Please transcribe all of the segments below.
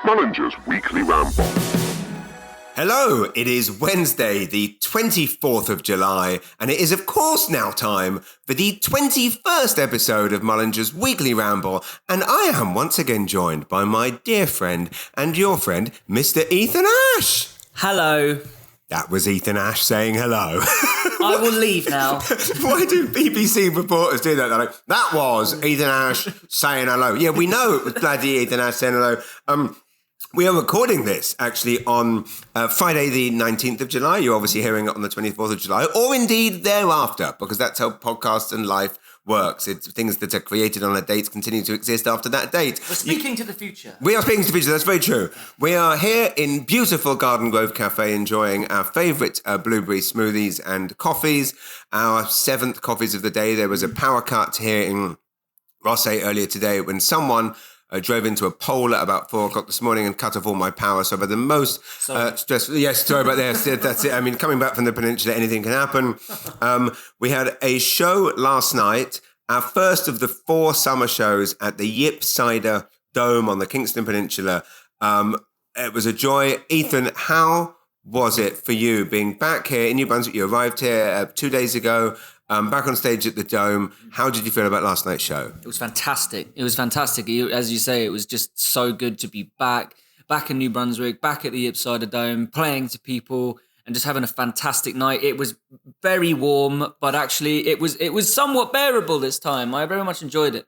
Mullinger's Weekly Ramble. Hello, it is Wednesday, the 24th of July, and it is of course now time for the 21st episode of Mullinger's Weekly Ramble, and I am once again joined by my dear friend and your friend, Mr. Ethan Ash. Hello. That was Ethan Ash saying hello. I will leave now. Why do BBC reporters do that? They're like, that was Ethan Ash saying hello. Yeah, we know it was bloody Ethan Ash saying hello. We are recording this actually on Friday the 19th of July. You're obviously hearing it on the 24th of July, or indeed thereafter, because that's how podcasts and life works. It's things that are created on a date continue to exist after that date. We're speaking to the future. We are speaking to the future, that's very true. We are here in beautiful Garden Grove Cafe enjoying our favourite blueberry smoothies and coffees, our 7th coffees of the day. There was a power cut here in Rothesay earlier today when someone drove into a pole at about 4 o'clock this morning and cut off all my power. So by the most stressful... Yes, sorry about this. That's it. I mean, coming back from the peninsula, anything can happen. We had a show last night, our first of the 4 summer shows at the Yip Cider Dome on the Kingston Peninsula. It was a joy. Ethan, how was it for you being back here in New Brunswick? You arrived here 2 days ago. Back on stage at the Dome. How did you feel about last night's show? It was fantastic. As you say, it was just so good to be back in New Brunswick, back at the Yip Cider Dome, playing to people and just having a fantastic night. It was very warm, but actually it was somewhat bearable this time. I very much enjoyed it.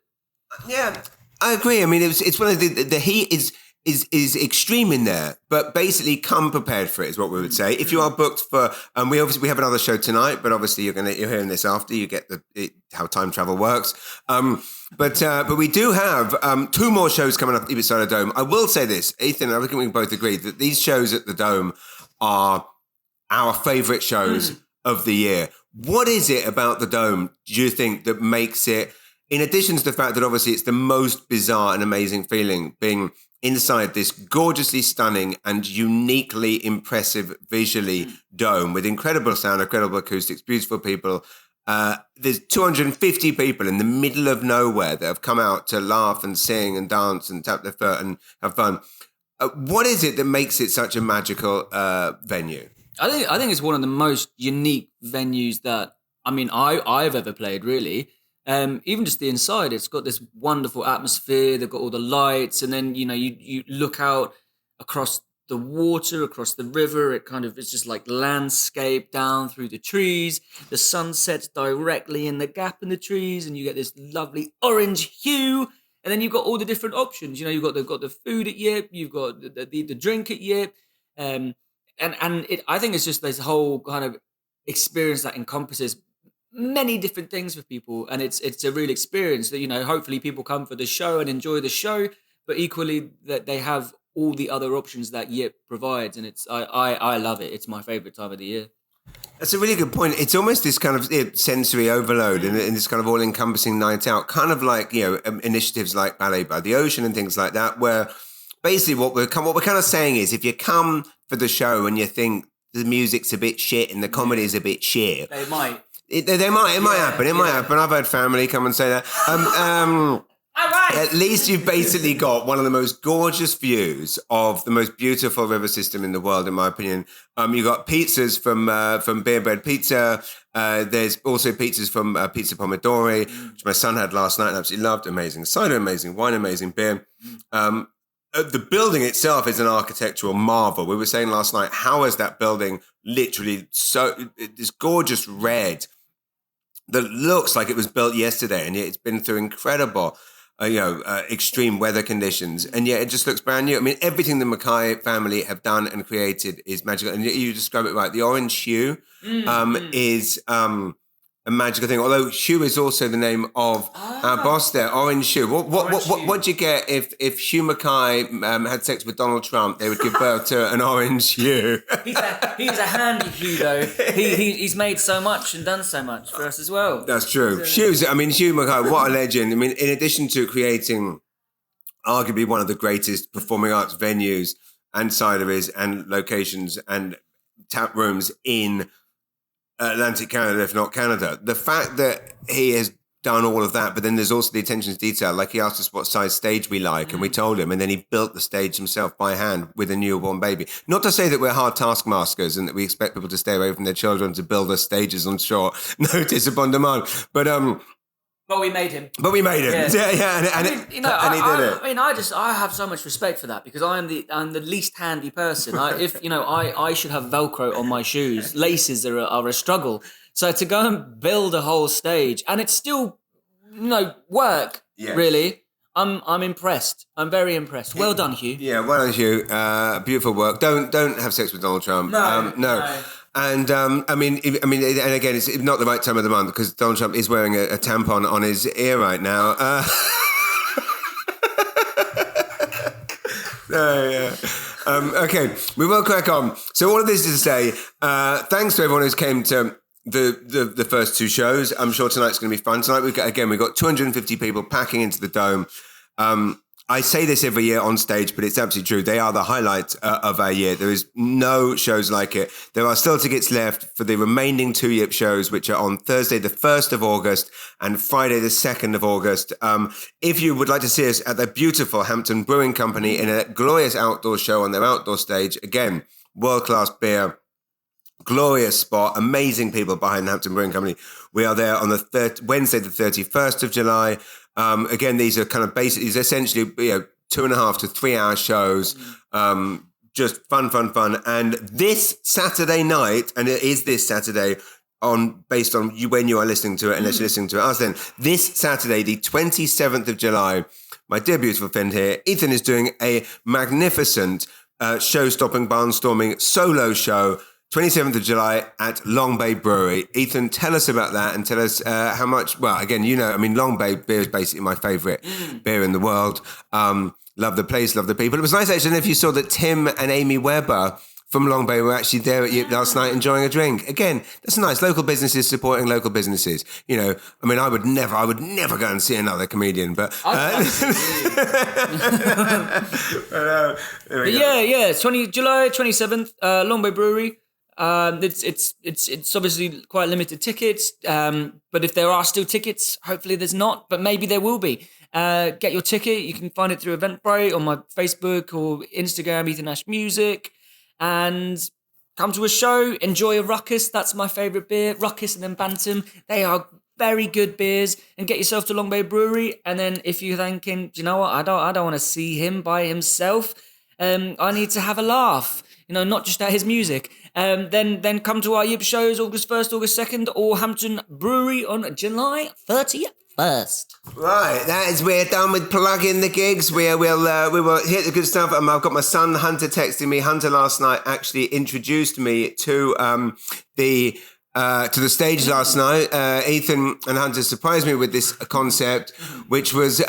Yeah, I agree. I mean, it's one of the heat is extreme in there, but basically come prepared for it is what we would say. If you are booked for, we have another show tonight, but obviously you're hearing this after you get how time travel works. But we do have 2 more shows coming up at the Cider Dome. I will say this, Ethan, I think we can both agree that these shows at the Dome are our favourite shows of the year. What is it about the Dome, do you think, that makes it, in addition to the fact that obviously it's the most bizarre and amazing feeling being inside this gorgeously stunning and uniquely impressive visually dome with incredible sound, incredible acoustics, beautiful people. There's 250 people in the middle of nowhere that have come out to laugh and sing and dance and tap their foot and have fun. What is it that makes it such a magical venue? I think it's one of the most unique venues that I've ever played, really. Even just the inside, it's got this wonderful atmosphere. They've got all the lights, and then you look out across the water, across the river. It's just like landscape down through the trees. The sun sets directly in the gap in the trees, and you get this lovely orange hue. And then you've got all the different options. They've got the food at Yip, you've got the drink at Yip, I think it's just this whole kind of experience that encompasses many different things for people, and it's a real experience that hopefully people come for the show and enjoy the show, but equally that they have all the other options that Yip provides, and I love it. It's my favorite time of the year. That's a really good point. It's almost this kind of sensory overload and this kind of all-encompassing night out, kind of like initiatives like Ballet by the Ocean and things like that, where basically what we're kind of saying is if you come for the show and you think the music's a bit shit and the comedy is a bit shit, They might. It might happen. It might happen. I've had family come and say that. At least you've basically got one of the most gorgeous views of the most beautiful river system in the world, in my opinion. You got pizzas from Beer Bread Pizza. There's also pizzas from Pizza Pomodori, which my son had last night and absolutely loved. Amazing cider, amazing wine, amazing beer. The building itself is an architectural marvel. We were saying last night, how is that building literally this gorgeous red that looks like it was built yesterday, and yet it's been through incredible, extreme weather conditions, and yet it just looks brand new. I mean, everything the Mackay family have done and created is magical, and you describe it right. The orange hue is a magical thing. Although Hugh is also the name of our boss there, Orange Hugh. What do you get if Hugh Mackay had sex with Donald Trump? They would give birth to an Orange Hugh. He's a handy Hugh, though. He's made so much and done so much for us as well. That's true. Hugh Mackay, what a legend. I mean, in addition to creating arguably one of the greatest performing arts venues and cideries and locations and tap rooms in Atlantic Canada, if not Canada. The fact that he has done all of that, but then there's also the attention to detail. Like he asked us what size stage we like, and we told him, and then he built the stage himself by hand with a newborn baby. Not to say that we're hard taskmasters and that we expect people to stay away from their children to build us stages on short notice upon demand, but we made him. Yeah, and he did it. I have so much respect for that because I'm the least handy person. I should have Velcro on my shoes. Laces are a struggle. So to go and build a whole stage and it's still, work. Yes. Really. I'm impressed. I'm very impressed. Well done, Hugh. Yeah, well done, Hugh. Beautiful work. Don't have sex with Donald Trump. No. And and again, it's not the right time of the month because Donald Trump is wearing a tampon on his ear right now. Okay, we will crack on. So all of this is to say, thanks to everyone who's came to the first two shows. I'm sure tonight's going to be fun. Tonight we've got 250 people packing into the Dome. I say this every year on stage, but it's absolutely true. They are the highlight of our year. There is no shows like it. There are still tickets left for the remaining two Yip shows, which are on Thursday, the 1st of August and Friday, the 2nd of August. If you would like to see us at the beautiful Hampton Brewing Company in a glorious outdoor show on their outdoor stage, again, world-class beer, glorious spot, amazing people behind the Hampton Brewing Company. We are there on the Wednesday, the 31st of July. Again, these are kind of basically, essentially, 2.5 to 3 hour shows. Just fun. And this Saturday night, and it is this Saturday, based on when you are listening to it, unless you're listening to us then, this Saturday, the 27th of July, my dear beautiful friend here, Ethan is doing a magnificent show-stopping, barnstorming solo show, 27th of July at Long Bay Brewery. Ethan, tell us about that and tell us how much, well, again, Long Bay beer is basically my favourite beer in the world. Love the place, love the people. It was nice, actually, if you saw that Tim and Amy Webber from Long Bay were actually there at Yip last night enjoying a drink. Again, that's nice. Local businesses supporting local businesses. I would never go and see another comedian, but... It's July 27th, Long Bay Brewery. It's obviously quite limited tickets, but if there are still tickets, hopefully there's not, but maybe there will be. Get your ticket. You can find it through Eventbrite on my Facebook or Instagram, Ethan Ash Music, and come to a show. Enjoy a Ruckus. That's my favourite beer. Ruckus and then Bantam. They are very good beers. And get yourself to Long Bay Brewery. And then if you're thinking, do you know what? I don't want to see him by himself. I need to have a laugh. Not just at his music. Then come to our Yip shows, August 1st, August 2nd, or Hampton Brewery on July 31st. Right, we're done with plugging the gigs. We will hit the good stuff. I've got my son Hunter texting me. Hunter last night actually introduced me to the stage last night. Ethan and Hunter surprised me with this concept, which was.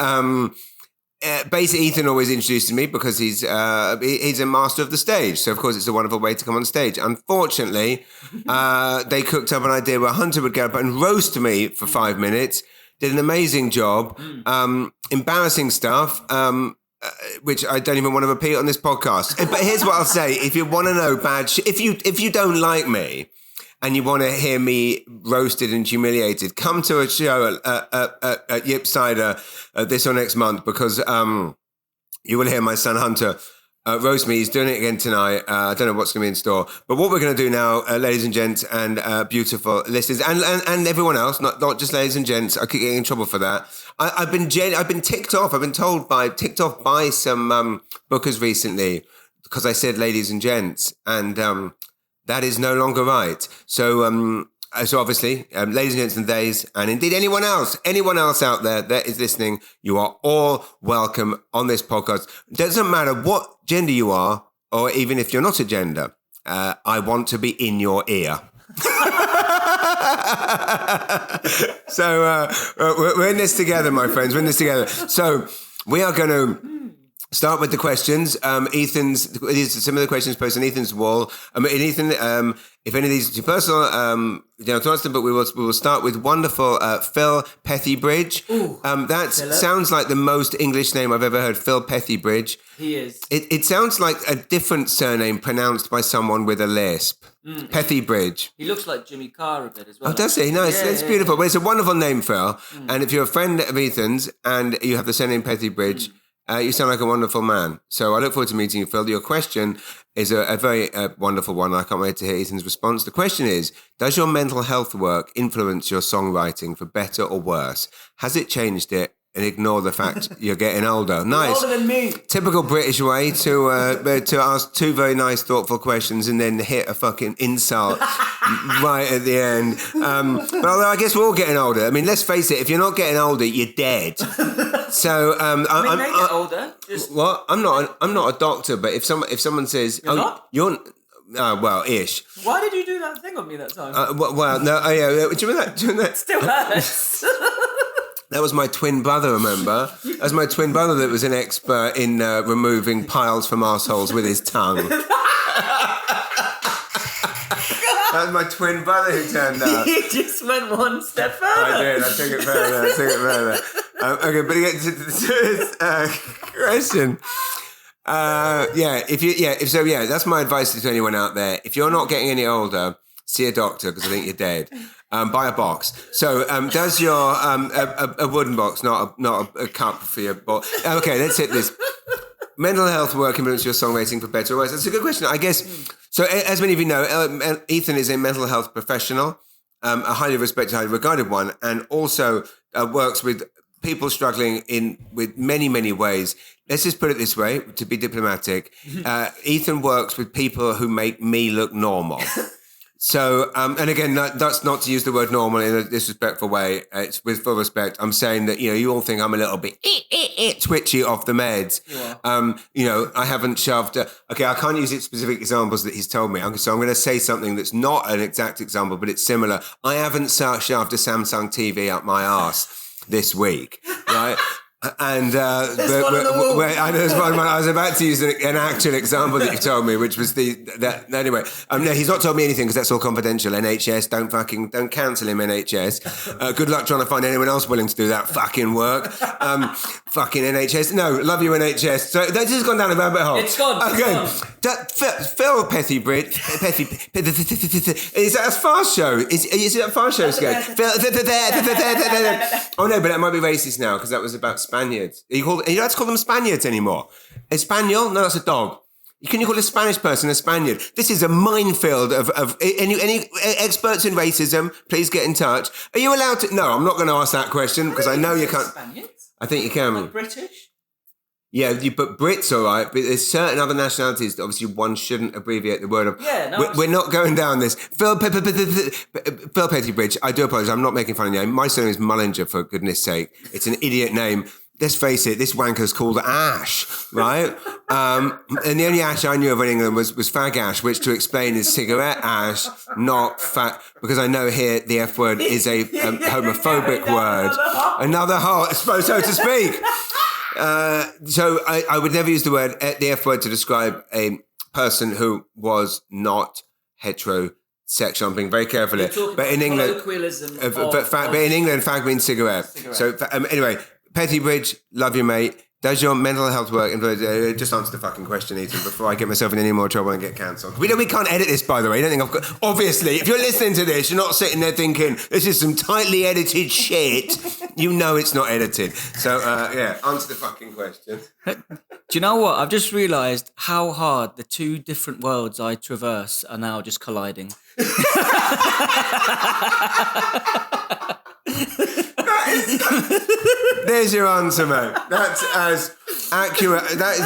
Basically, Ethan always introduces me because he's a master of the stage. So, of course, it's a wonderful way to come on stage. Unfortunately, they cooked up an idea where Hunter would get up and roast me for 5 minutes. Did an amazing job. Embarrassing stuff, which I don't even want to repeat on this podcast. But here's what I'll say. If you want to know if you don't like me, and you want to hear me roasted and humiliated, come to a show at Yip Cider this or next month because you will hear my son Hunter roast me. He's doing it again tonight. I don't know what's going to be in store. But what we're going to do now, ladies and gents and beautiful listeners and everyone else, not just ladies and gents, I keep getting in trouble for that. I've been ticked off. I've been ticked off by some bookers recently because I said ladies and gents and... that is no longer right. So obviously, ladies and gents and theys, and indeed anyone else out there that is listening, you are all welcome on this podcast. Doesn't matter what gender you are, or even if you're not a gender, I want to be in your ear. So we're in this together, my friends. We're in this together. So we are going to start with the questions. These are some of the questions posted on Ethan's wall. Ethan, if any of these are too personal, you don't have to answer them, but we will start with wonderful Phil Pethybridge. That sounds like the most English name I've ever heard. Phil Pethybridge. He is. It sounds like a different surname pronounced by someone with a lisp. Pethybridge. He looks like Jimmy Carr a bit as well. Oh, does he? Nice. It's beautiful. But it's a wonderful name, Phil. And if you're a friend of Ethan's and you have the surname Pethybridge, you sound like a wonderful man. So I look forward to meeting you, Phil. Your question is a very wonderful one. I can't wait to hear Ethan's response. The question is, does your mental health work influence your songwriting for better or worse? Has it changed it? And ignore the fact you're getting older. Nice. You're older than me. Typical British way to ask two very nice, thoughtful questions and then hit a fucking insult right at the end. But although I guess we're all getting older. I mean, let's face it. If you're not getting older, you're dead. So I mean, they get older. What? I'm not a doctor. But if someone says, You're not? You're. Well, ish. Why did you do that thing on me that time? Well, no. Oh, yeah. Do you remember that? Still hurts. That was my twin brother, remember? That was my twin brother that was an expert in removing piles from arseholes with his tongue. That was my twin brother who turned up. You just went one step further. I did. I took it further. Okay, but again, to this question. That's my advice to anyone out there. If you're not getting any older, see a doctor because I think you're dead. Buy a box. So, does your a wooden box, not a cup for your box? Okay, let's hit this. Mental health work influence your songwriting for better or worse? That's a good question. I guess. So, as many of you know, Ethan is a mental health professional, a highly respected, highly regarded one, and also works with people struggling with many ways. Let's just put it this way, to be diplomatic. Ethan works with people who make me look normal. So, and again, that's not to use the word normal in a disrespectful way. It's with full respect. I'm saying that, you all think I'm a little bit twitchy off the meds. Yeah. I haven't shoved... okay, I can't use specific examples that he's told me. So I'm going to say something that's not an exact example, but it's similar. I haven't shoved a Samsung TV up my arse this week, right? And I was about to use an actual example that you told me, which was anyway. No, he's not told me anything because that's all confidential. NHS, don't cancel him. NHS. Good luck trying to find anyone else willing to do that fucking work. Fucking NHS. No, love you NHS. So that's just gone down a rabbit hole. It's gone. Okay, Phil Pethybridge. Is that a fast show? Is it a fast show? Oh no, but that might be racist now because that was about Spaniards. You don't have to call them Spaniards anymore. Espanol? No, that's a dog. Can you call a Spanish person a Spaniard? This is a minefield of any experts in racism. Please get in touch. Are you allowed to? No, I'm not going to ask that question because I know you can't. Spaniards? I think you can. Like British? Yeah, but Brits all right. But there's certain other nationalities that obviously one shouldn't abbreviate the word of. Yeah, no. We're not going down this. Phil Pethybridge. I do apologise. I'm not making fun of you. My surname is Mullinger, for goodness sake. It's an idiot name. Let's face it, this wanker's called Ash, right? And the only Ash I knew of in England was fag ash, which to explain is cigarette ash, not fat, because I know here the F word is a homophobic word. Another hole, so to speak. So I would never use the F word to describe a person who was not heterosexual. I'm being very careful here. But in England, fag means cigarette. So anyway, Pethybridge, love you, mate. Does your mental health work influence? Just answer the fucking question, Ethan, before I get myself in any more trouble and get cancelled. We can't edit this, by the way. You don't think I've got... Obviously, if you're listening to this, you're not sitting there thinking, this is some tightly edited shit. You know it's not edited. So, answer the fucking question. Do you know what? I've just realised how hard the two different worlds I traverse are now just colliding. There's your answer, mate. That's as accurate. That is,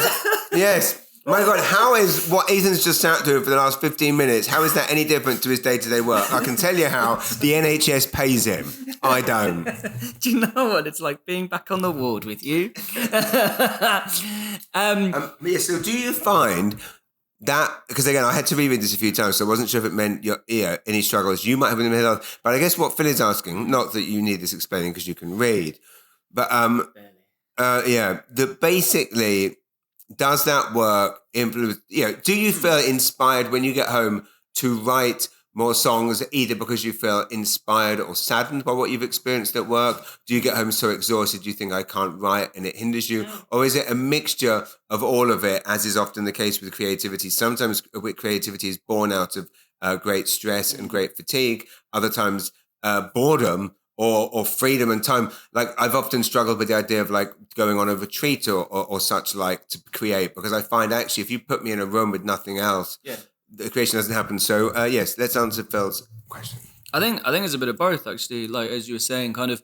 yes. My God, how is what Ethan's just sat doing for the last 15 minutes, how is that any different to his day-to-day work? I can tell you how the NHS pays him. I don't. Do you know what it's like being back on the ward with you? So do you find that, because again, I had to reread this a few times, so I wasn't sure if it meant your ear, any struggles you might have in the middle of, but I guess what Phil is asking, not that you need this explaining because you can read, but that basically does that work influence, do you feel inspired when you get home to write more songs, either because you feel inspired or saddened by what you've experienced at work? Do you get home so exhausted you think I can't write and it hinders you? Or is it a mixture of all of it, as is often the case with creativity? Sometimes creativity is born out of great stress and great fatigue. Other times boredom or freedom and time. Like I've often struggled with the idea of like going on a retreat or such like to create, because I find actually if you put me in a room with nothing else, the creation doesn't happen. So yes, let's answer Phil's question. I think it's a bit of both, actually. Like as you were saying, kind of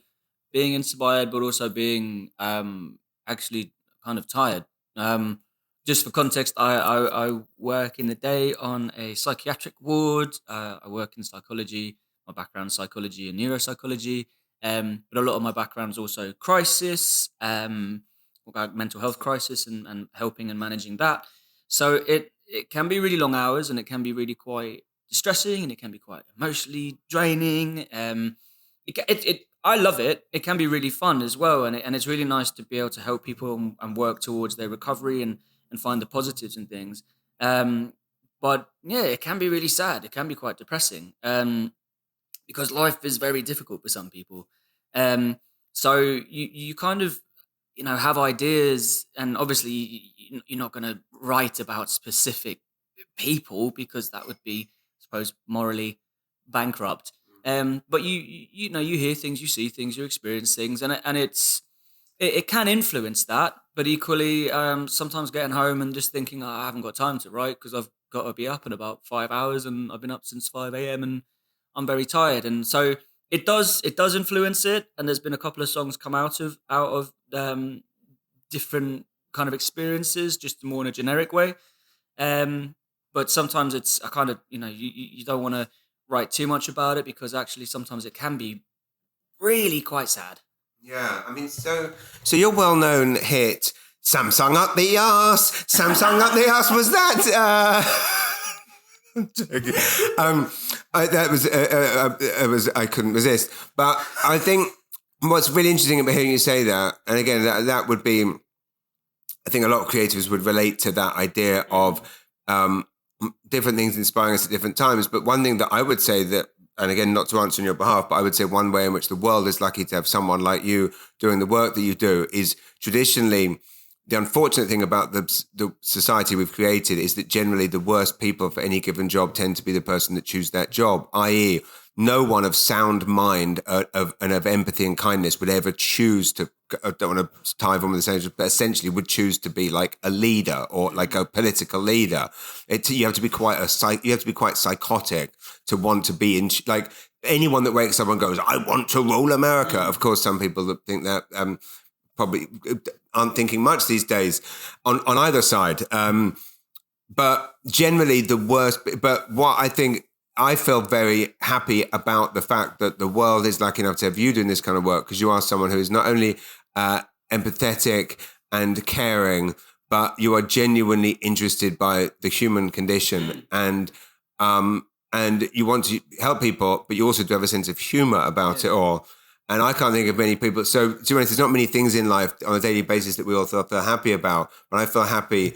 being inspired, but also being actually kind of tired. Just for context, I work in the day on a psychiatric ward. I work in psychology. My background is psychology and neuropsychology. But a lot of my background is also crisis, about mental health crisis and helping and managing that. So it can be really long hours, and it can be really quite distressing, and it can be quite emotionally draining. I love it. It can be really fun as well, and it's really nice to be able to help people and work towards their recovery and find the positives and things. But yeah, it can be really sad. It can be quite depressing, because life is very difficult for some people. So you kind of have ideas, and obviously you're not going to write about specific people because that would be, I suppose, morally bankrupt. But you hear things, you see things, you experience things, and it can influence that. But equally, sometimes getting home and just thinking, I haven't got time to write because I've got to be up in about 5 hours, and I've been up since 5 a.m. and I'm very tired. And so it does influence it. And there's been a couple of songs come out of different kind of experiences, just more in a generic way. But sometimes it's a kind of, you don't want to write too much about it, because actually sometimes it can be really quite sad. Yeah, I mean, so your well-known hit, Samsung Up the Arse, Samsung Up the Arse, was that... I'm joking. I couldn't resist. But I think what's really interesting about hearing you say that, and again, that would be, I think a lot of creatives would relate to that idea of different things inspiring us at different times. But one thing that I would say that, and again, not to answer on your behalf, but I would say one way in which the world is lucky to have someone like you doing the work that you do is traditionally, the unfortunate thing about the society we've created is that generally the worst people for any given job tend to be the person that chooses that job, i.e. no one of sound mind and of empathy and kindness would ever choose to, I don't want to tie everyone with the same, but essentially would choose to be like a leader or like a political leader. You have to be quite psychotic to want to be in, like anyone that wakes up and goes, I want to rule America. Of course, some people that think that probably aren't thinking much these days on either side. But generally the worst, but what I think, I feel very happy about the fact that the world is lucky enough to have you doing this kind of work, because you are someone who is not only empathetic and caring, but you are genuinely interested by the human condition, and you want to help people, but you also do have a sense of humor about it all. And I can't think of many people. So, to be honest, there's not many things in life on a daily basis that we all feel happy about. But I feel happy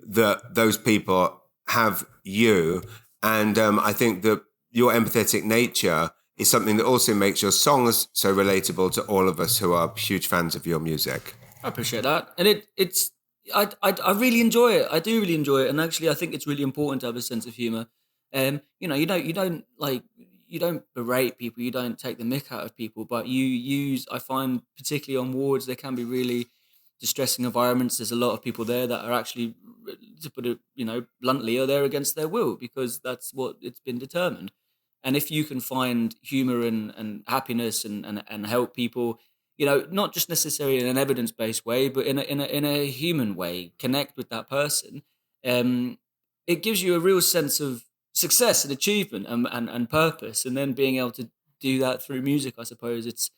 that those people have you. And I think that your empathetic nature is something that also makes your songs so relatable to all of us who are huge fans of your music. I appreciate that. And I really enjoy it. I do really enjoy it. And actually, I think it's really important to have a sense of humor. You don't berate people, you don't take the mick out of people, but I find particularly on wards, there can be really distressing environments. There's a lot of people there that are actually, to put it, bluntly, are there against their will, because that's what it's been determined. And if you can find humor and happiness and help people, not just necessarily in an evidence-based way, but in a human way, connect with that person, it gives you a real sense of success and achievement and purpose, and then being able to do that through music, I suppose it's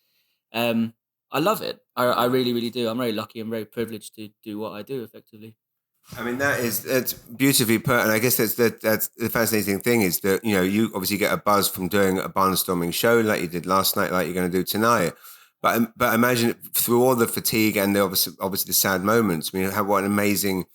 I love it. I really, really do. I'm very lucky and very privileged to do what I do effectively. I mean, that's beautifully put, and I guess that's the fascinating thing is that you obviously get a buzz from doing a barnstorming show like you did last night, like you're going to do tonight. But imagine through all the fatigue and obviously the sad moments. I mean, what an amazing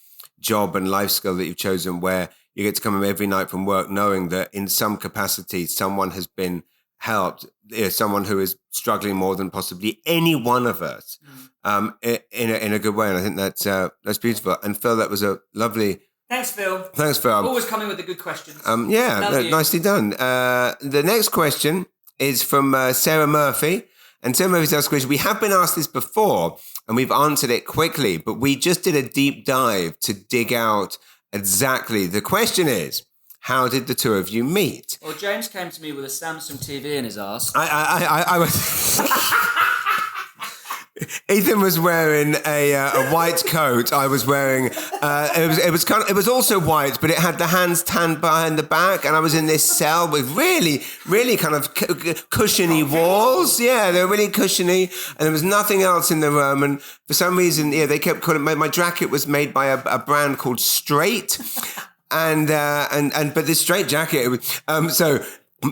job and life skill that you've chosen where you get to come home every night from work knowing that in some capacity someone has been helped, someone who is struggling more than possibly any one of us, in a good way. And I think that's beautiful. And Phil, that was a lovely... Thanks, Phil. Thanks, Phil. Always coming with the good questions. Nicely done. The next question is from Sarah Murphy. And Sarah Murphy's asked a question. We have been asked this before, and we've answered it quickly, but we just did a deep dive to dig out exactly. The question is, how did the two of you meet? Well, James came to me with a Samsung TV in his ass. I was... Ethan was wearing a white coat. I was wearing it was also white, but it had the hands tanned behind the back, and I was in this cell with really, really kind of cushiony walls. Yeah, they were really cushiony, and there was nothing else in the room. And for some reason, they kept calling my jacket was made by a brand called Straight, and but this Straight jacket. It was,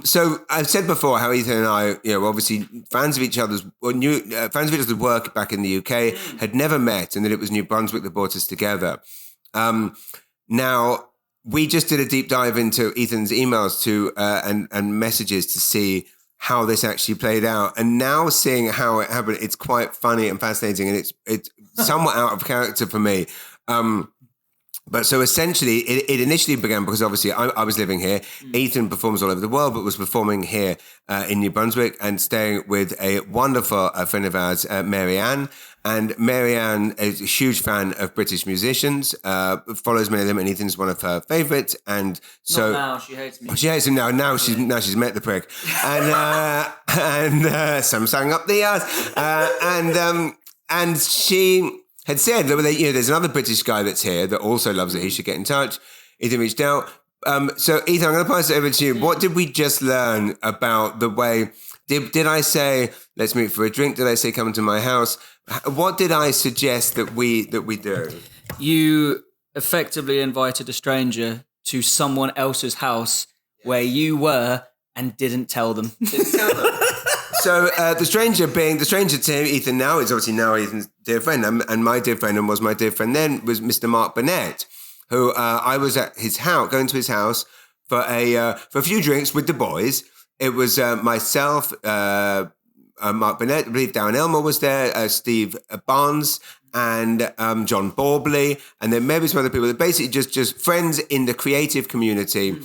So I've said before how Ethan and I, obviously fans of each other's work back in the UK, had never met, and that it was New Brunswick that brought us together. Now we just did a deep dive into Ethan's emails and messages to see how this actually played out, and now seeing how it happened, it's quite funny and fascinating, and it's somewhat out of character for me. But so essentially, it initially began because obviously I was living here. Ethan performs all over the world, but was performing here in New Brunswick and staying with a wonderful friend of ours, Mary Ann. And Mary Ann is a huge fan of British musicians, follows many of them, and Ethan's one of her favourites. And so not now, she hates me. She hates him now. Now she's met the prick, and some sang up the ass, and she had said that there's another British guy that's here that also loves it. He should get in touch. Ethan reached out. So Ethan, I'm going to pass it over to you. What did we just learn about the way? Did I say let's meet for a drink? Did I say come to my house? What did I suggest that we do? You effectively invited a stranger to someone else's house where you were and didn't tell them. So the stranger to Ethan now is obviously now Ethan's dear friend, and my dear friend and was my dear friend then was Mr. Mark Burnett, who I was at his house, going to his house for a few drinks with the boys. It was myself, Mark Burnett, I believe Darren Elmer was there, Steve Barnes, and John Borbley, and then maybe some other people. They're basically just friends in the creative community.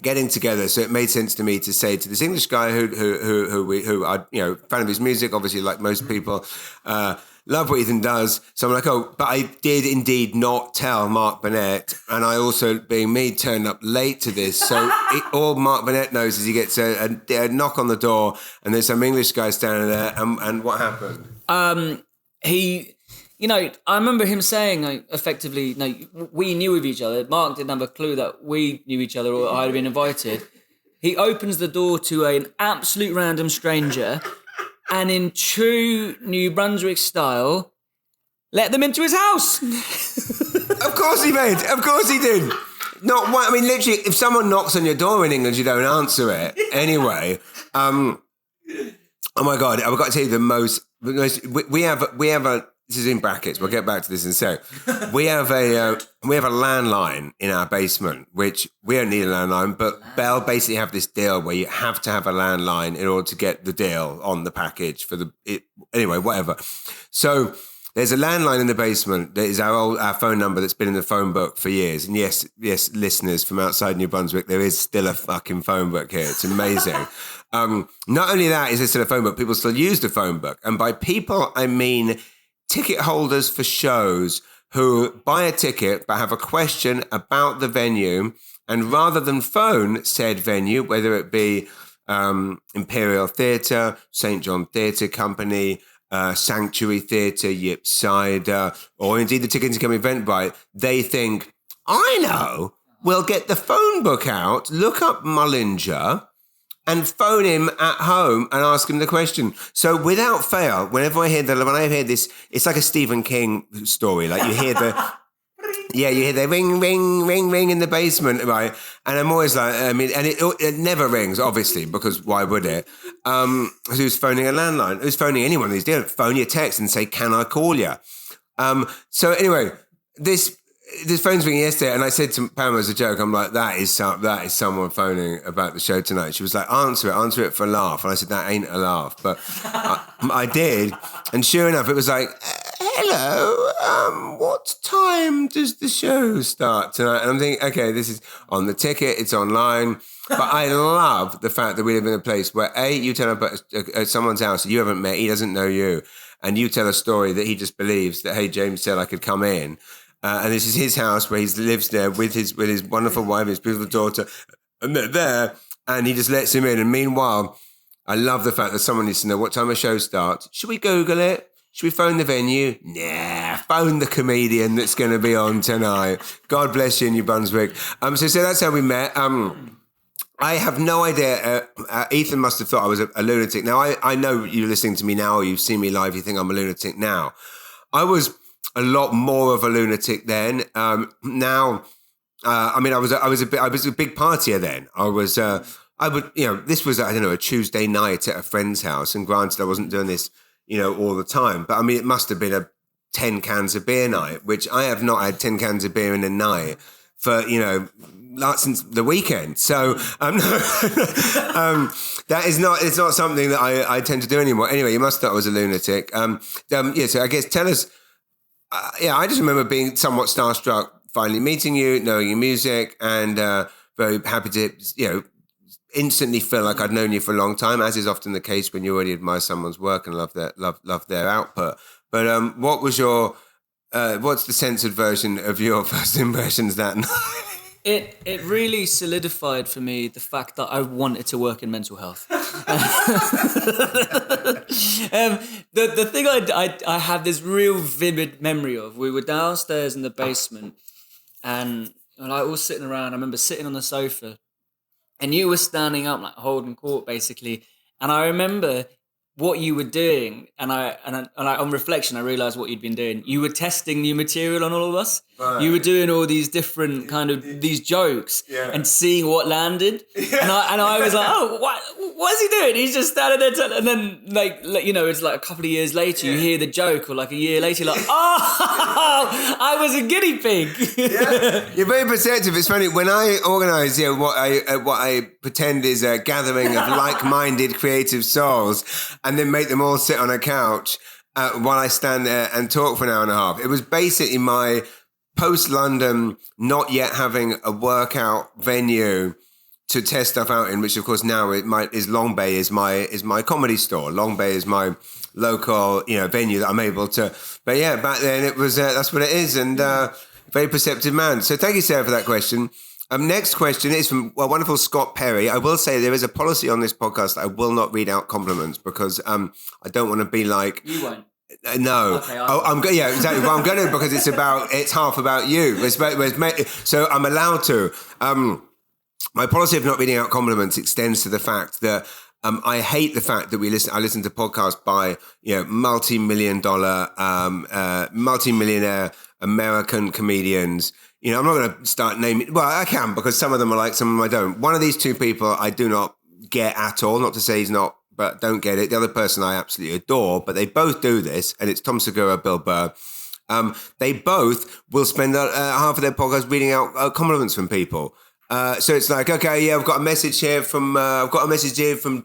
Getting together, so it made sense to me to say to this English guy who I fan of his music, obviously like most people, love what Ethan does. So I'm like, but I did indeed not tell Mark Burnett, and I also, being me, turned up late to this. So all Mark Burnett knows is he gets a knock on the door, and there's some English guy standing there, and what happened? I remember him saying, effectively, we knew of each other. Mark didn't have a clue that we knew each other or I had been invited. He opens the door to an absolute random stranger and in true New Brunswick style, let them into his house. Of course he did. Not one, literally, if someone knocks on your door in England, you don't answer it. Anyway, oh my God, I've got to tell you the most we have a, this is in brackets. We'll get back to this in a sec. We have a landline in our basement, which we don't need a landline, but Bell basically have this deal where you have to have a landline in order to get the deal on the package anyway, whatever. So there's a landline in the basement that is our phone number that's been in the phone book for years. And yes, listeners from outside New Brunswick, there is still a fucking phone book here. It's amazing. Not only that is there still a phone book, people still use the phone book. And by people, I mean ticket holders for shows who buy a ticket but have a question about the venue, and rather than phone said venue, whether it be Imperial Theatre, St. John Theatre Company, Sanctuary Theatre, Yip Cider, or indeed the Ticket to Come Eventbrite, they think, I know, we'll get the phone book out, look up Mullinger, and phone him at home and ask him the question. So without fail, when I hear this, it's like a Stephen King story. Like you hear the ring, ring, ring, ring in the basement, right? And I'm always like, and it never rings, obviously, because why would it? Who's phoning a landline? Who's phoning anyone these days? Phone your text and say, can I call you? So anyway, this phone's ringing yesterday, and I said to Pam as a joke, I'm like, that is someone phoning about the show tonight. She was like, answer it for a laugh. And I said, that ain't a laugh. But I did. And sure enough, it was like, hello, what time does the show start tonight? And I'm thinking, okay, this is on the ticket, it's online. But I love the fact that we live in a place where, you turn up at someone's house that you haven't met, he doesn't know you, and you tell a story that he just believes that, hey, James said I could come in. And this is his house where he lives there with his wonderful wife, his beautiful daughter, and they're there, and he just lets him in. And meanwhile, I love the fact that someone needs to know what time a show starts. Should we Google it? Should we phone the venue? Nah, phone the comedian that's going to be on tonight. God bless you in New Brunswick. So that's how we met. I have no idea. Ethan must have thought I was a lunatic. Now, I know you're listening to me now, or you've seen me live, you think I'm a lunatic now. I was a lot more of a lunatic then. Now, I was a big partier then. This was, I don't know, a Tuesday night at a friend's house. And granted, I wasn't doing this, all the time. But I mean, it must have been a 10 cans of beer night, which I have not had 10 cans of beer in a night for, since the weekend. So it's not something that I tend to do anymore. Anyway, you must have thought I was a lunatic. So I guess tell us. I just remember being somewhat starstruck, finally meeting you, knowing your music, and very happy to, instantly feel like I'd known you for a long time, as is often the case when you already admire someone's work and love their output. But what was what's the censored version of your first impressions that night? It really solidified for me the fact that I wanted to work in mental health. The thing I have this real vivid memory of, we were downstairs in the basement, and I was sitting around. I remember sitting on the sofa, and you were standing up like holding court basically. And I remember what you were doing, and I on reflection, I realized what you'd been doing. You were testing new material on all of us. Right. You were doing all these different kind of these jokes and seeing what landed. Yeah. And I was like, oh, what is he doing? He's just standing there, and then like it's like a couple of years later, you hear the joke, or like a year later, you're like, oh, I was a guinea pig. Yeah. You're very perceptive. It's funny when I organise what I pretend is a gathering of like-minded creative souls, and then make them all sit on a couch while I stand there and talk for an hour and a half. It was basically my post-London not yet having a workout venue to test stuff out in, which of course now is Long Bay is my comedy store. Long Bay is my local venue that I'm able to. But yeah, back then it was that's what it is, and very perceptive man. So thank you, Sarah, for that question. Next question is from wonderful Scott Perry. I will say there is a policy on this podcast that I will not read out compliments because I don't want to be like... You won't. No. Okay, exactly. Well, I'm going to because it's half about you. So I'm allowed to. My policy of not reading out compliments extends to the fact that I hate the fact that I listen to podcasts by multi-millionaire American comedians. I'm not going to start naming. Well, I can because some of them are like, some of them I don't. One of these two people I do not get at all. Not to say he's not, but don't get it. The other person I absolutely adore, but they both do this, and it's Tom Segura, Bill Burr. They both will spend half of their podcast reading out compliments from people. So it's like, okay, I've got a message here from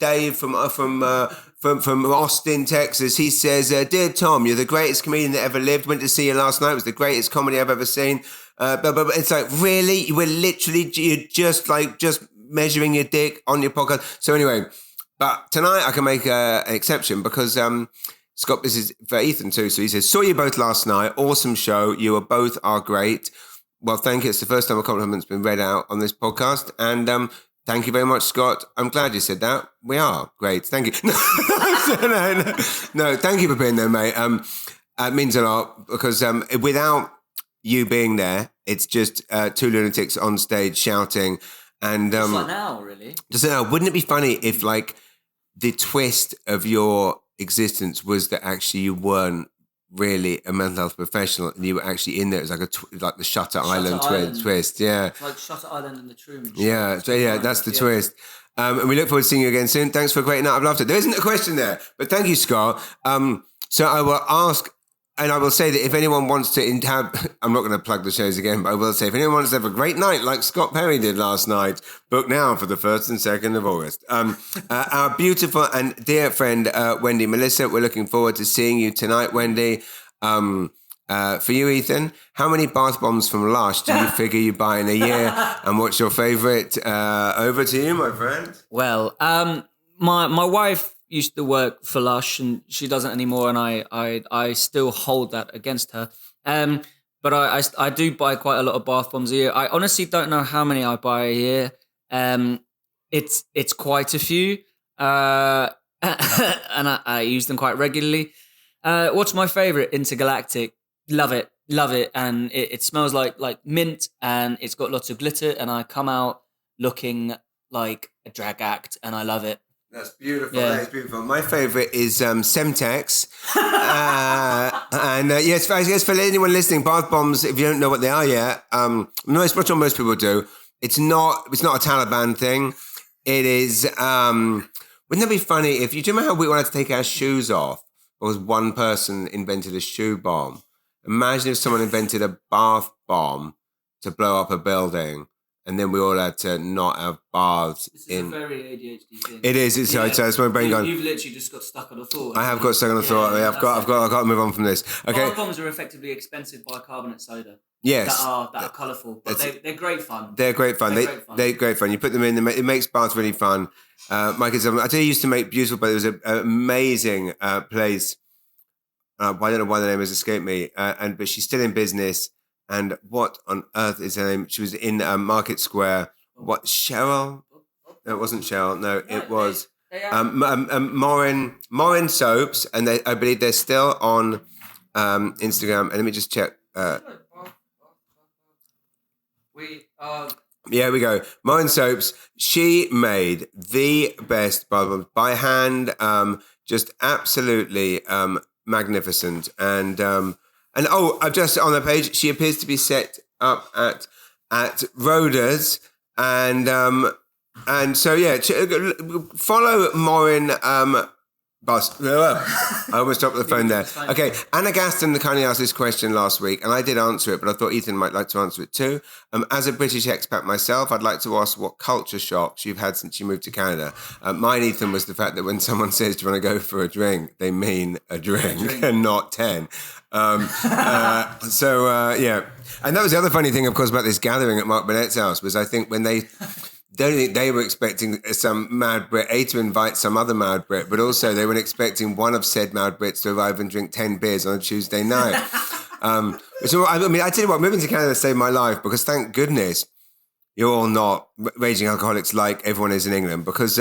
Dave from Austin, Texas. He says, "Dear Tom, you're the greatest comedian that ever lived. Went to see you last night. It was the greatest comedy I've ever seen." But it's like, really, you're just measuring your dick on your podcast. So anyway, but tonight I can make an exception because Scott, this is for Ethan too. So he says, "Saw you both last night. Awesome show. You both are great." Well, thank you. It's the first time a compliment's been read out on this podcast. And thank you very much, Scott. I'm glad you said that. We are great. Thank you. No, thank you for being there, mate. It means a lot because without you being there, it's just two lunatics on stage shouting. And just like now, really. Just now, wouldn't it be funny if like the twist of your existence was that actually you weren't really a mental health professional and you were actually in there? It was like the Shutter Island twist. Yeah. It's like Shutter Island and the Truman Show. Yeah. So yeah, that's the twist. And we look forward to seeing you again soon. Thanks for a great night of laughter. There isn't a question there, but thank you, Scott. So I will ask And I will say that if anyone wants to have, I'm not going to plug the shows again, but I will say if anyone wants to have a great night like Scott Perry did last night, book now for the 1st and 2nd of August. Our beautiful and dear friend, Wendy Melissa, we're looking forward to seeing you tonight, Wendy. For you, Ethan, how many bath bombs from Lush do you figure you buy in a year? And what's your favourite? Over to you, my friend. Well, my wife used to work for Lush, and she doesn't anymore, and I still hold that against her. But I do buy quite a lot of bath bombs a year. I honestly don't know how many I buy a year. It's quite a few, and I use them quite regularly. What's my favourite? Intergalactic. Love it, and it smells like mint, and it's got lots of glitter, and I come out looking like a drag act, and I love it. That's beautiful. Yeah. That is beautiful. My favourite is Semtex. Yes, I guess for anyone listening, bath bombs, if you don't know what they are yet, most people do. It's not a Taliban thing. It is, wouldn't that be funny if do you remember how we wanted to take our shoes off? Because one person invented a shoe bomb. Imagine if someone invented a bath bomb to blow up a building, and then we all had to not have baths. This is a very ADHD thing. It is. It's my brain going. You've literally just got stuck on a thought. I have got stuck on a thought. I've got to move on from this. Okay. Bath bombs are effectively expensive bicarbonate soda. Yes. That are colourful, but they're great fun. They're great fun. They're great fun. You put them in, it makes baths really fun. My kids, I tell you, used to make beautiful, but there was an amazing place. I don't know why the name has escaped me, but she's still in business. And what on earth is her name? She was in Market Square. What, Cheryl? No, it wasn't Cheryl. No, it was Morin Soaps, and I believe they're still on Instagram. And let me just check. Yeah, we go. Morin Soaps. She made the best bubbles by hand. Just absolutely magnificent. And I've just on the page, she appears to be set up at Rodas, and so yeah, follow Maureen. I almost dropped the phone there. Okay, Anna Gaston kindly asked this question last week, and I did answer it, but I thought Ethan might like to answer it too. As a British expat myself, I'd like to ask what culture shocks you've had since you moved to Canada. Mine, Ethan, was the fact that when someone says, "Do you want to go for a drink?" they mean a drink and not 10. Yeah. And that was the other funny thing, of course, about this gathering at Mark Burnett's house, was I think when they were expecting some mad Brit, to invite some other mad Brit, but also they were expecting one of said mad Brits to arrive and drink 10 beers on a Tuesday night. So, I mean, I tell you what, moving to Canada saved my life, because thank goodness you're all not raging alcoholics like everyone is in England, because,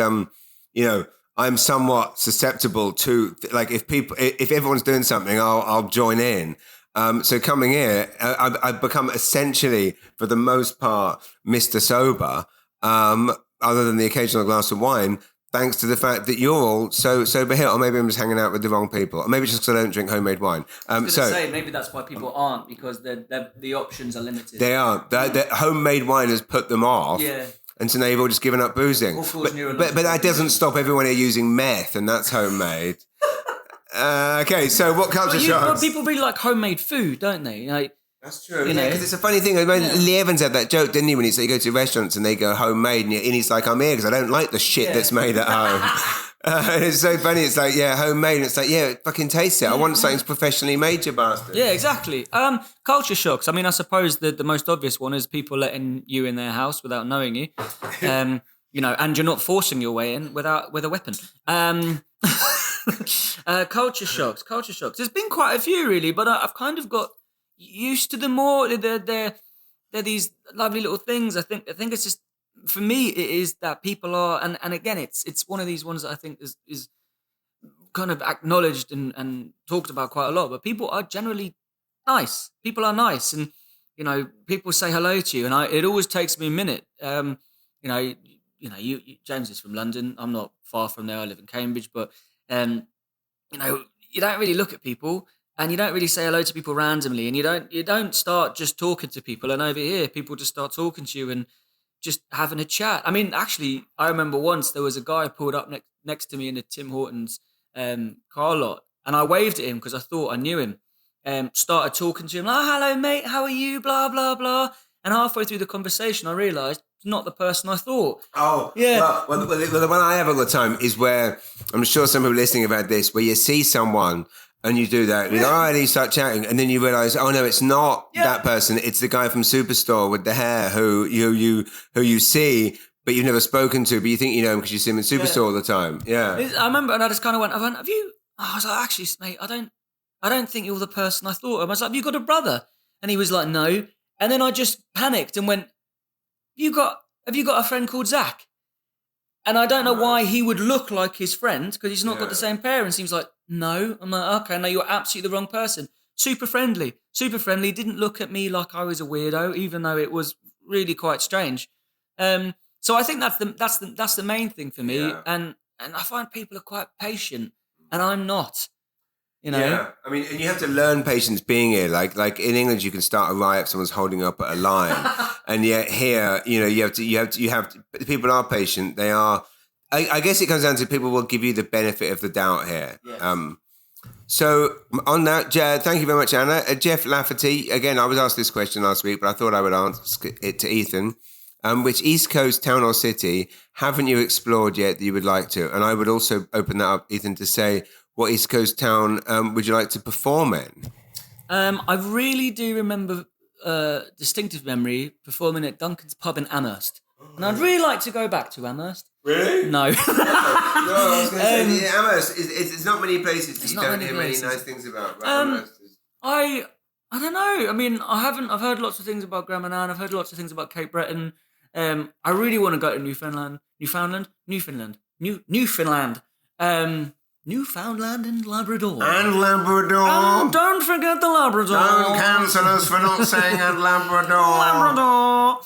I'm somewhat susceptible to, like, if everyone's doing something, I'll join in. So coming here, I've become essentially, for the most part, Mr. Sober, other than the occasional glass of wine, thanks to the fact that you're all so sober here. Or maybe I'm just hanging out with the wrong people. Or maybe just because I don't drink homemade wine. I was going to say, maybe that's why people aren't, because the options are limited. They are. The homemade wine has put them off. Yeah. And so now you've all just given up boozing. But that doesn't stop everyone here using meth, and that's homemade. Okay, so what culture shocks? People really like homemade food, don't they? That's true. Because it's a funny thing. Lee Evans had that joke, didn't he, when he said you go to restaurants and they go homemade, and he's like, I'm here because I don't like the shit that's made at home. And it's so funny. It's like, yeah, homemade. And it's like, yeah, it fucking tastes it. I want something professionally made, you bastard. Yeah, exactly. Culture shocks. I mean, I suppose the most obvious one is people letting you in their house without knowing you. And you're not forcing your way in with a weapon. Culture shocks. There's been quite a few, really, but I've kind of got used to them more. They're these lovely little things. I think it's just, for me, it is that people are, and again, it's one of these ones that I think is kind of acknowledged and talked about quite a lot. But people are generally nice. People are nice, and people say hello to you, and it always takes me a minute. You James is from London. I'm not far from there. I live in Cambridge, but you don't really look at people, and you don't really say hello to people randomly, and you don't start just talking to people. And over here, people just start talking to you and just having a chat. I mean, actually, I remember once there was a guy pulled up next to me in a Tim Hortons car lot, and I waved at him because I thought I knew him. started talking to him, like, hello, mate, how are you, blah, blah, blah. And halfway through the conversation, I realised it's not the person I thought. Oh, yeah. Well, the one I have all the time is where, I'm sure some people listening have had this, where you see someone and you do that, and you go, and you start chatting, and then you realise, oh no, it's not that person, it's the guy from Superstore with the hair who you see, but you've never spoken to, but you think you know him because you see him in Superstore all the time. Yeah. I remember, and I just kind of went, have you, I was like, actually, mate, I don't think you're the person I thought. I was like, have you got a brother? And he was like, no. And then I just panicked and went, have you got a friend called Zach? And I don't know why he would look like his friend, because he's not got the same parents. He was like, no. I'm like, okay, no, you're absolutely the wrong person. Super friendly, didn't look at me like I was a weirdo, even though it was really quite strange. So I think that's the main thing for me. Yeah. And I find people are quite patient, and I'm not. You know? Yeah, I mean, and you have to learn patience being here. Like in England, you can start a riot if someone's holding up at a line, and yet here, you have to. People are patient. They are. I guess it comes down to people will give you the benefit of the doubt here. Yes. So on that, thank you very much, Anna. Jeff Lafferty. Again, I was asked this question last week, but I thought I would ask it to Ethan. Which East Coast town or city haven't you explored yet that you would like to? And I would also open that up, Ethan, to say, what East Coast town would you like to perform in? I really do remember distinctive memory performing at Duncan's Pub in Amherst. And I'd really like to go back to Amherst. Really? No. No, I was going to say, Amherst, it's not many places that you don't hear many nice things about. Amherst is... I don't know. I mean, I've heard lots of things about Gramanan. I've heard lots of things about Cape Breton. I really want to go to Newfoundland, Newfoundland and Labrador. And Labrador. And don't forget the Labrador. Don't cancel us for not saying and Labrador.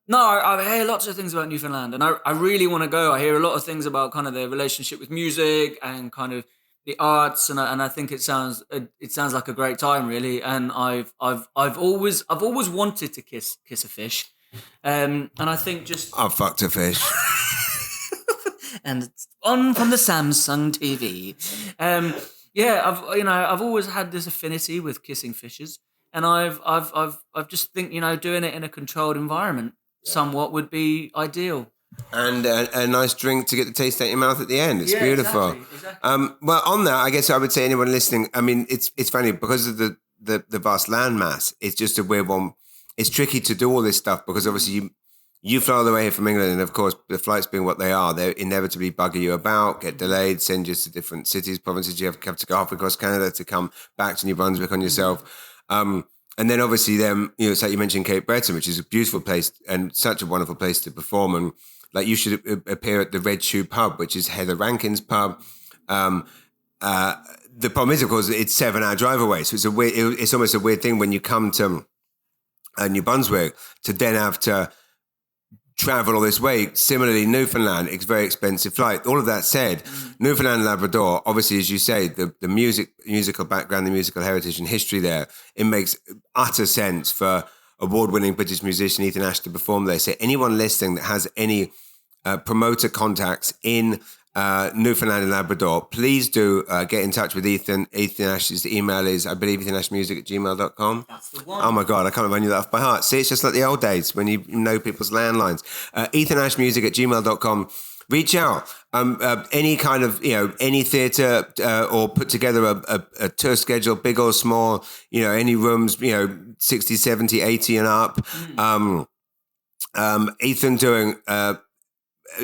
No, I hear lots of things about Newfoundland, and I really want to go. I hear a lot of things about kind of their relationship with music and kind of the arts, and I think it sounds like a great time, really. And I've always wanted to kiss a fish, and I think just I've fucked a fish. And it's on from the Samsung TV. I've always had this affinity with kissing fishes, and I've just think doing it in a controlled environment somewhat would be ideal. And a nice drink to get the taste out of your mouth at the end. It's beautiful. Exactly. Well, on that, I guess I would say anyone listening. I mean, it's funny because of the vast landmass. It's just a weird one. It's tricky to do all this stuff because obviously you fly all the way here from England, and of course, the flights being what they are, they inevitably bugger you about, get delayed, send you to different cities, provinces. You have to go halfway across Canada to come back to New Brunswick on yourself. And then obviously it's like you mentioned Cape Breton, which is a beautiful place and such a wonderful place to perform. And like you should appear at the Red Shoe Pub, which is Heather Rankin's pub. The problem is, of course, it's 7-hour drive away. So it's almost a weird thing when you come to New Brunswick to then have to travel all this way. Similarly, Newfoundland, it's a very expensive flight. All of that said, Newfoundland and Labrador, obviously, as you say, the musical background, the musical heritage and history there, it makes utter sense for award-winning British musician Ethan Ash to perform there. So anyone listening that has any promoter contacts in Newfoundland and Labrador, please do get in touch with Ethan. Ethan Ash's email is, I believe, ethanashmusic@gmail.com. That's the one. Oh my God, I can't remember that off by heart. See, it's just like the old days when you know people's landlines. ethanashmusic@gmail.com. Reach out. Any kind of, any theatre or put together a tour schedule, big or small, any rooms, 60, 70, 80 and up. Ethan doing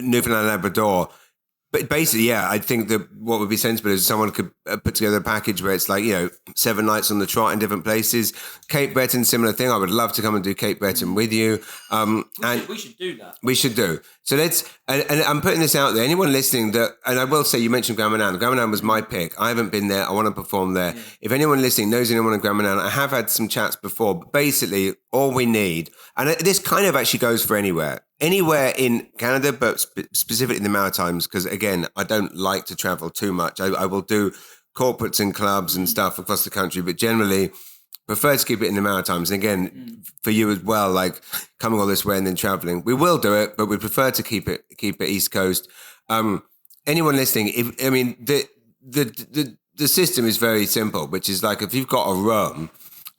Newfoundland and Labrador. But basically, I think that what would be sensible is someone could put together a package where it's like, 7 nights on the trot in different places. Cape Breton, similar thing. I would love to come and do Cape Breton with you. We should do that. We should do. So let's, and I'm putting this out there. Anyone listening and I will say, you mentioned Gramanan. Gramanan was my pick. I haven't been there. I want to perform there. Yeah. If anyone listening knows anyone in Gramanan, I have had some chats before, but basically all we need, and this kind of actually goes for anywhere in Canada, but specifically in the Maritimes, because again, I don't like to travel too much. I will do corporates and clubs and stuff across the country, but generally prefer to keep it in the Maritimes. And again, for you as well, like coming all this way and then traveling, we will do it, but we prefer to keep it East Coast. Anyone listening, the the system is very simple, which is like if you've got a room,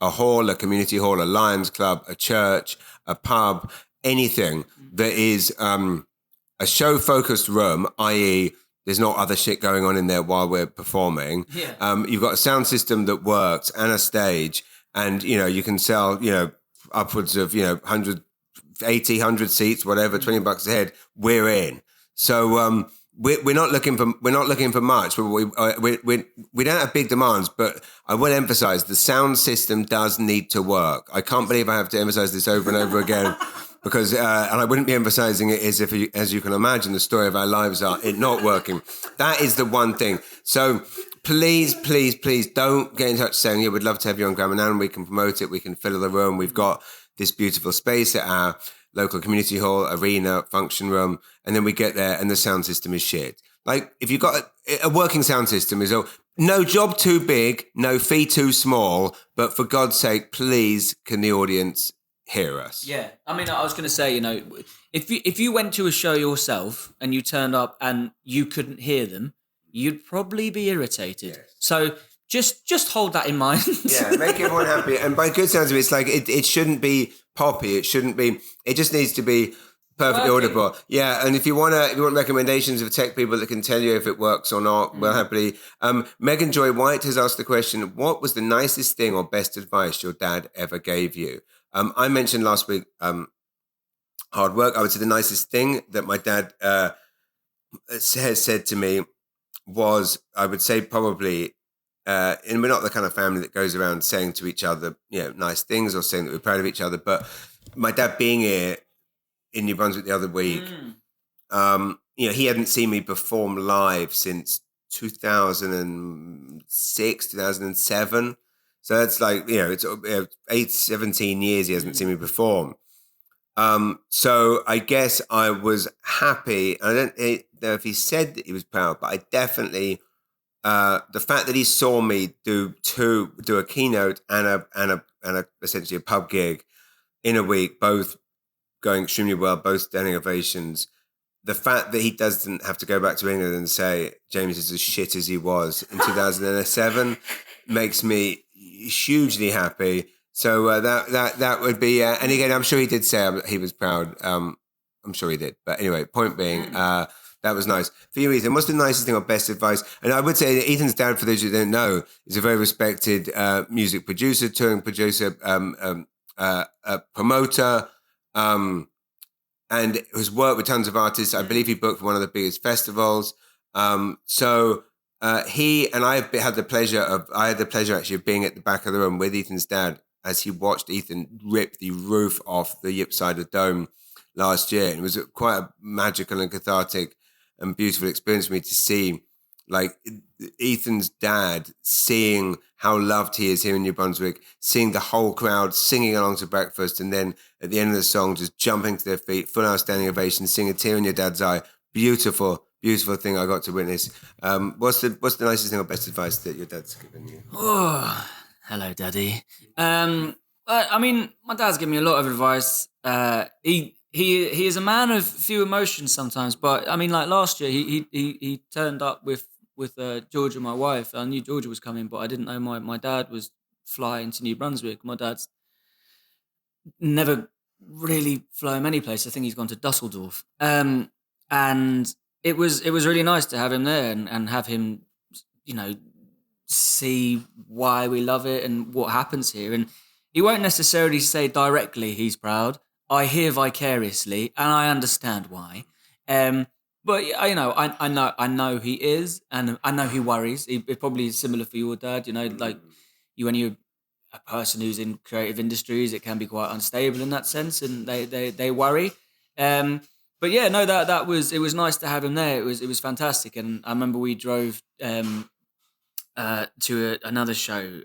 a hall, a community hall, a Lions Club, a church, a pub, anything that is a show-focused room, i.e., there's not other shit going on in there while we're performing. Yeah. You've got a sound system that works and a stage, and you can sell upwards of 100 seats, whatever, $20 a head. We're in. So we're not looking for much. We don't have big demands, but I will emphasize the sound system does need to work. I can't believe I have to emphasize this over and over again. Because, and I wouldn't be emphasizing it as you can imagine, the story of our lives are it not working. That is the one thing. So please, please, please don't get in touch saying, we'd love to have you on Grandma Nan. We can promote it. We can fill the room. We've got this beautiful space at our local community hall, arena, function room. And then we get there and the sound system is shit. Like if you've got a working sound system, is no job too big, no fee too small. But for God's sake, please, can the audience hear us? Yeah, I mean, I was going to say, if you went to a show yourself and you turned up and you couldn't hear them, you'd probably be irritated. Yes. So just hold that in mind. Yeah, make everyone happy. And by good sounds of it's like it shouldn't be poppy. It shouldn't be. It just needs to be perfectly audible. Yeah, and if you want recommendations of tech people that can tell you if it works or not, well, happily. Megan Joy White has asked the question: what was the nicest thing or best advice your dad ever gave you? I mentioned last week hard work. I would say the nicest thing that my dad has said to me was, I would say probably, and we're not the kind of family that goes around saying to each other, nice things or saying that we're proud of each other. But my dad being here in New Brunswick the other week, he hadn't seen me perform live since 2006, 2007. So that's like, it's 17 years he hasn't seen me perform. So I guess I was happy. I don't know if he said that he was proud, but I definitely, the fact that he saw me do a keynote and a essentially a pub gig in a week, both going extremely well, both standing ovations. The fact that he doesn't have to go back to England and say James is as shit as he was in 2007 makes me hugely happy. So that would be, and again, I'm sure he did say he was proud. I'm sure he did. But anyway, point being, that was nice. For you, Ethan, what's the nicest thing or best advice? And I would say that Ethan's dad, for those who don't know, is a very respected music producer, touring producer, promoter, and has worked with tons of artists. I believe he booked one of the biggest festivals. He and I had the pleasure actually of being at the back of the room with Ethan's dad as he watched Ethan rip the roof off the Yip Cider Dome last year. And it was quite a magical and cathartic and beautiful experience for me to see, like, Ethan's dad seeing how loved he is here in New Brunswick, seeing the whole crowd singing along to breakfast, and then at the end of the song just jumping to their feet, full out standing ovation, seeing a tear in your dad's eye. Beautiful, beautiful thing I got to witness. What's the nicest thing or best advice that your dad's given you? Oh, hello, Daddy. I mean, my dad's given me a lot of advice. He is a man of few emotions sometimes, but I mean, like last year, he turned up with Georgia, my wife. I knew Georgia was coming, but I didn't know my dad was flying to New Brunswick. My dad's never really flown any place. I think he's gone to Dusseldorf. And it was really nice to have him there and have him, see why we love it and what happens here. And he won't necessarily say directly he's proud. I hear vicariously, and I understand why. But I know he is, and I know he worries. It probably is similar for your dad. Like when you're a person who's in creative industries, it can be quite unstable in that sense, and they worry. But yeah, no, it was nice to have him there. It was fantastic, and I remember we drove to another show.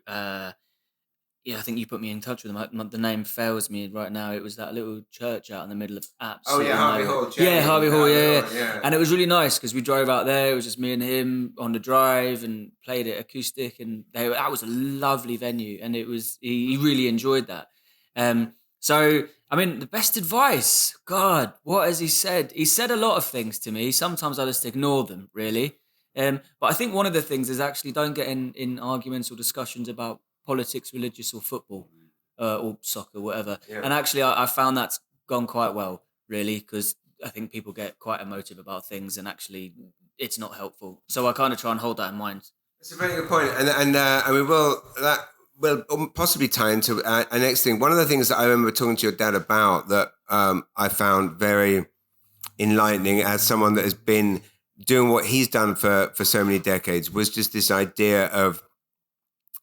I think you put me in touch with him. The name fails me right now. It was that little church out in the middle of absolutely. Oh yeah, Harvey Hall. Yeah, Harvey Hall. Yeah. And it was really nice because we drove out there. It was just me and him on the drive and played it acoustic, and that was a lovely venue. And it was he really enjoyed that. So I mean, the best advice. God, what has he said? He said a lot of things to me. Sometimes I just ignore them. Really. But I think one of the things is actually don't get in arguments or discussions about politics, religious or football or soccer, whatever. Yeah. And actually, I found that's gone quite well, really, because I think people get quite emotive about things and actually it's not helpful. So I kind of try and hold that in mind. It's a very good point. And we will, that will possibly tie into our next thing. One of the things that I remember talking to your dad about that I found very enlightening as someone that has been doing what he's done for so many decades was just this idea of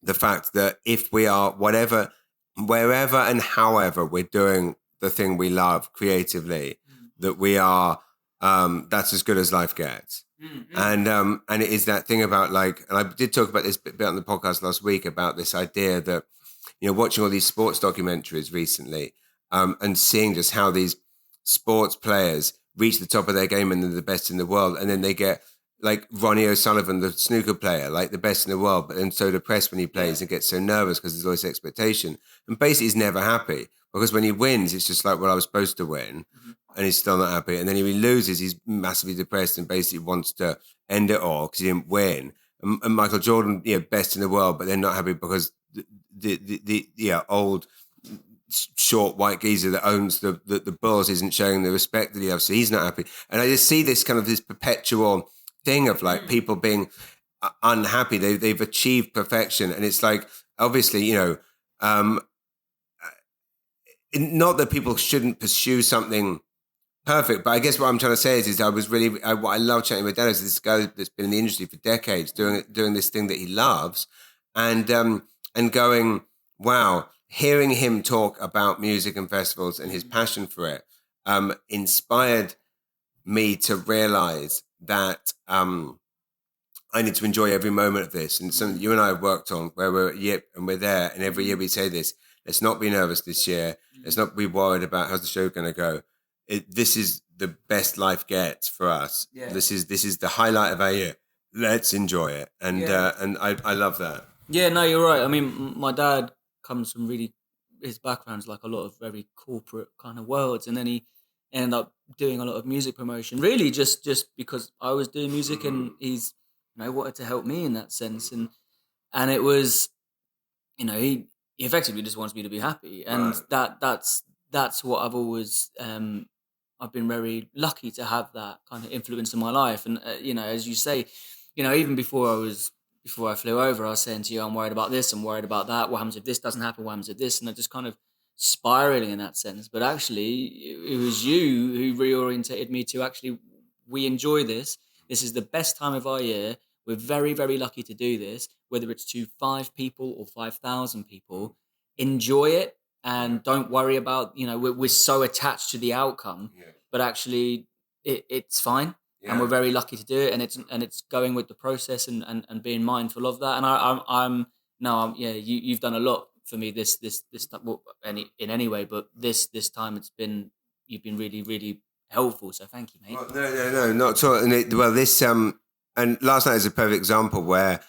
the fact that if we are wherever and however we're doing the thing we love creatively, that we are, that's as good as life gets. Mm-hmm. And it is that thing about like, and I did talk about this bit on the podcast last week about this idea that, you know, watching all these sports documentaries recently, and seeing just how these sports players reach the top of their game and they're the best in the world. And then they get like Ronnie O'Sullivan, the snooker player, like the best in the world, but then so depressed when he plays and gets so nervous because there's always expectation. And basically he's never happy because when he wins, it's just like, well, I was supposed to win. And he's still not happy. And then if he loses, he's massively depressed and basically wants to end it all because he didn't win. And Michael Jordan, best in the world, but they're not happy because the old short white geezer that owns the Bulls isn't showing the respect that he has. So he's not happy. And I just see this kind of this perpetual thing of like people being unhappy. They've achieved perfection. And it's like, obviously, not that people shouldn't pursue something perfect, but I guess what I'm trying to say is what I love chatting with Dad is this guy that's been in the industry for decades, doing this thing that he loves, and going, wow, hearing him talk about music and festivals and his passion for it, inspired me to realize that I need to enjoy every moment of this. And something you and I have worked on where we're at Yip and we're there, and every year we say this: let's not be nervous this year. Let's not be worried about how's the show going to go. This is the best life gets for us. Yeah. This is the highlight of our year. Let's enjoy it, and I love that. Yeah, no, you're right. I mean, my dad comes from his background's like a lot of very corporate kind of worlds, and then he ended up doing a lot of music promotion. Really, just because I was doing music, and he's wanted to help me in that sense, and it was, he effectively just wants me to be happy, and right. That's what I've always. I've been very lucky to have that kind of influence in my life. And, as you say, even before I flew over, I was saying to you, I'm worried about this, I'm worried about that. What happens if this doesn't happen? What happens if this? And I just kind of spiraling in that sense. But actually, it was you who reorientated me to actually, we enjoy this. This is the best time of our year. We're very, very lucky to do this, whether it's to 5 people or 5,000 people. Enjoy it. And don't worry about, we're so attached to the outcome, but actually it's fine. Yeah. And we're very lucky to do it. And it's going with the process and being mindful of that. And you've done a lot for me this in any way, but this time you've been really, really helpful. So thank you, mate. Well, no, not at all. And and last night is a perfect example where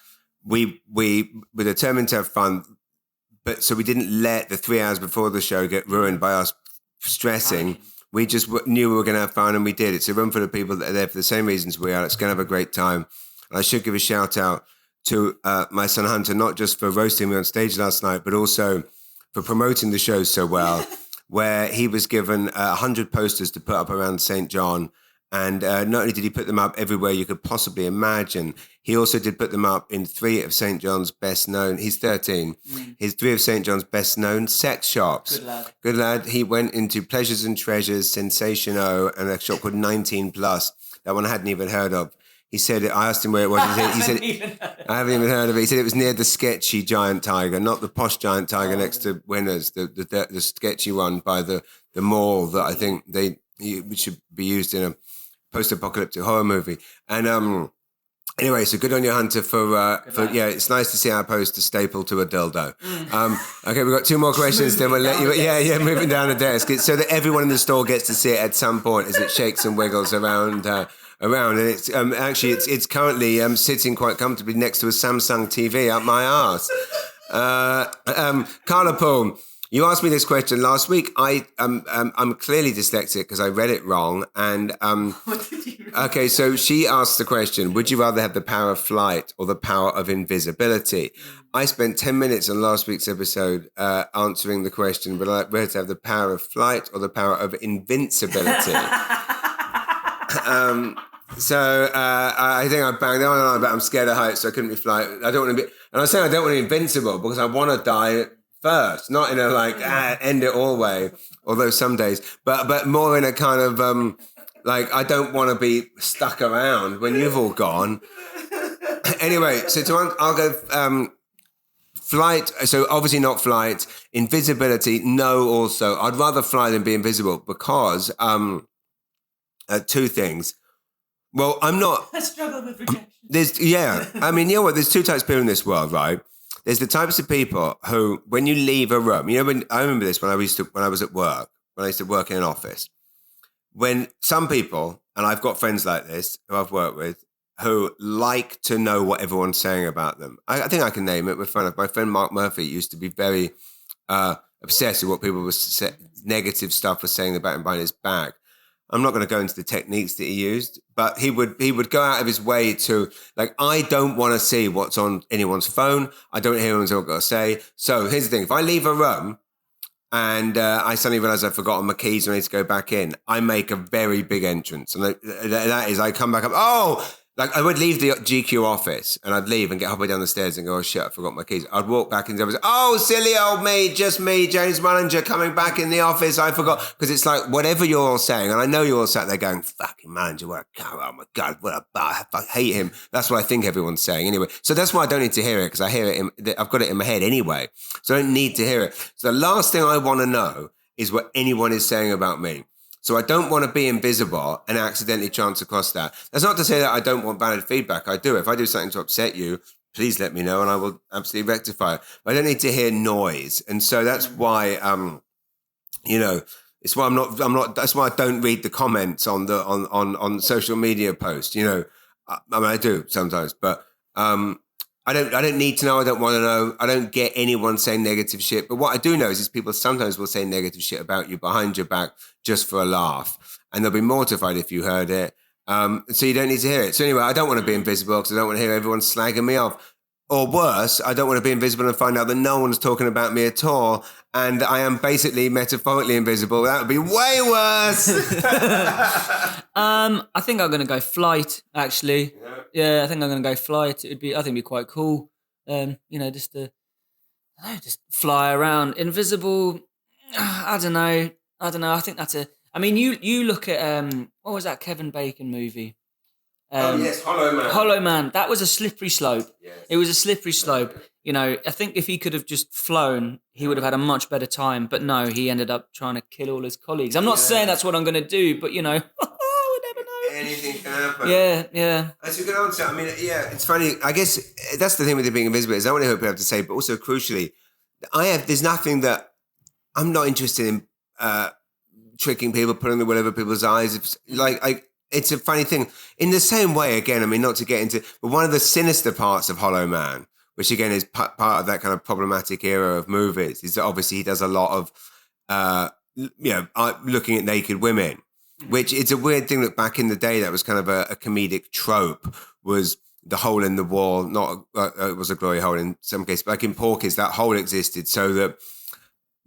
we were determined to have fun. But so we didn't let the 3 hours before the show get ruined by us stressing. We just knew we were going to have fun, and we did. It's a room full of people that are there for the same reasons we are. It's going to have a great time. And I should give a shout out to my son Hunter, not just for roasting me on stage last night, but also for promoting the show so well, where he was given 100 posters to put up around St. John. And not only did he put them up everywhere you could possibly imagine, he also did put them up in 3 of St. John's best known, he's 13, his 3 of St. John's best known sex shops. Good lad. He went into Pleasures and Treasures, Sensation O, and a shop called 19 Plus. That one I hadn't even heard of. He said, I asked him where it was. He said, I haven't even heard of it. He said it was near the sketchy Giant Tiger, not the posh Giant Tiger next to Winners, the sketchy one by the mall that I think should be used in a post-apocalyptic horror movie. And anyway, so good on you, Hunter, for it's nice to see our poster stapled to a dildo. Okay, we've got 2 more questions, then we'll let you moving down the desk. It's so that everyone in the store gets to see it at some point as it shakes and wiggles around. And it's it's currently sitting quite comfortably next to a Samsung TV up my arse. Carla Paul, You asked me this question last week. I'm clearly dyslexic because I read it wrong. And What did you read? okay, so she asked the question: would you rather have the power of flight or the power of invisibility? I spent 10 minutes on last week's episode answering the question: would I rather have the power of flight or the power of invincibility? So I think I banged on about I'm scared of heights, so I couldn't be flight. I don't want to be, and I was saying I don't want to be invincible because I want to die first, not in a end it all way. Although some days, but more in a kind of like I don't want to be stuck around when you've all gone. Anyway, so I'll go flight. So obviously not flight. Invisibility, no. Also, I'd rather fly than be invisible because two things. Well, I'm not. I struggle with rejection. I mean, you know what? There's two types of people in this world, right? There's the types of people who, when you leave a room, when I remember this when I was at work, when I used to work in an office. When some people, and I've got friends like this who I've worked with, who like to know what everyone's saying about them. I think I can name it. My friend Mark Murphy used to be very obsessed with what people were negative stuff was saying about him behind his back. I'm not going to go into the techniques that he used, but he would go out of his way to, like, I don't want to see what's on anyone's phone. I don't hear what got to say. So here's the thing. If I leave a room and I suddenly realize I've forgotten my keys and I need to go back in, I make a very big entrance. And that is, I come back up, like I would leave the GQ office and I'd leave and get halfway down the stairs and go, oh shit, I forgot my keys. I'd walk back into the office. Oh, silly old me, just me, James Mullinger coming back in the office. I forgot. Because it's like whatever you're all saying, and I know you're all sat there going, fucking Mullinger, what a cow, oh my God, what a bar, I hate him. That's what I think everyone's saying anyway. So that's why I don't need to hear it because I hear it, I've got it in my head anyway. So I don't need to hear it. So the last thing I want to know is what anyone is saying about me. So I don't want to be invisible and accidentally chance across that. That's not to say that I don't want valid feedback. I do. If I do something to upset you, please let me know and I will absolutely rectify it. But I don't need to hear noise. And so that's why, it's why I'm not, that's why I don't read the comments on social media posts, I mean, I do sometimes, but, I don't need to know. I don't want to know. I don't get anyone saying negative shit. But what I do know is people sometimes will say negative shit about you behind your back just for a laugh. And they'll be mortified if you heard it. So you don't need to hear it. So anyway, I don't want to be invisible because I don't want to hear everyone slagging me off. Or worse, I don't want to be invisible and find out that no one's talking about me at all. And I am basically metaphorically invisible. That would be way worse. I think I'm going to go flight, actually. Yeah, I think I'm going to go flight. I think it'd be quite cool. Just to, just fly around. Invisible, I don't know. I think that's I mean, you look at, what was that Kevin Bacon movie? Yes, Hollow Man. Hollow Man. That was a slippery slope. Yes. It was a slippery slope. I think if he could have just flown, he would have had a much better time. But no, he ended up trying to kill all his colleagues. I'm not saying that's what I'm going to do, but we never know. Anything can happen. Yeah. That's a good answer. I mean, yeah, it's funny. I guess that's the thing with it being invisible is I want to hear what people have to say, but also crucially, there's nothing that I'm not interested in tricking people, putting the will over people's eyes. It's a funny thing. In the same way, again, I mean, not to get into, but one of the sinister parts of Hollow Man, which again is part of that kind of problematic era of movies, is that obviously he does a lot of, looking at naked women, which it's a weird thing that back in the day that was kind of a comedic trope, was the hole in the wall. Not it was a glory hole in some cases, but like in Porky's, that hole existed so that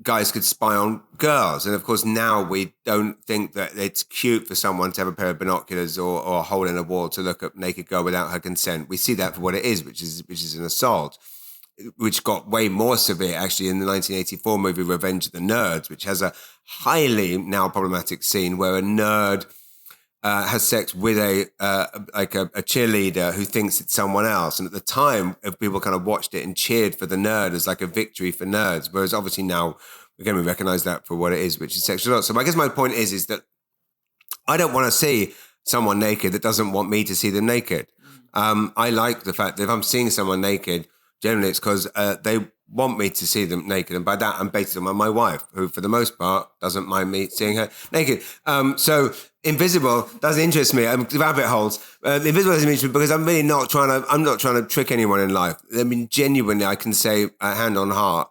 guys could spy on girls. And of course, now we don't think that it's cute for someone to have a pair of binoculars or a hole in a wall to look at a naked girl without her consent. We see that for what it is, which is an assault, which got way more severe actually in the 1984 movie Revenge of the Nerds, which has a highly now problematic scene where a nerd has sex with a cheerleader who thinks it's someone else. And at the time, people kind of watched it and cheered for the nerd as like a victory for nerds. Whereas obviously now, again, we recognize that for what it is, which is sexual assault. So I guess my point is that I don't want to see someone naked that doesn't want me to see them naked. I like the fact that if I'm seeing someone naked, generally it's because they want me to see them naked. And by that, I'm basing on my wife, who for the most part doesn't mind me seeing her naked. So Invisible doesn't interest me. Rabbit holes. Invisible doesn't interest me because I'm really not trying to trick anyone in life. I mean, genuinely, I can say hand on heart,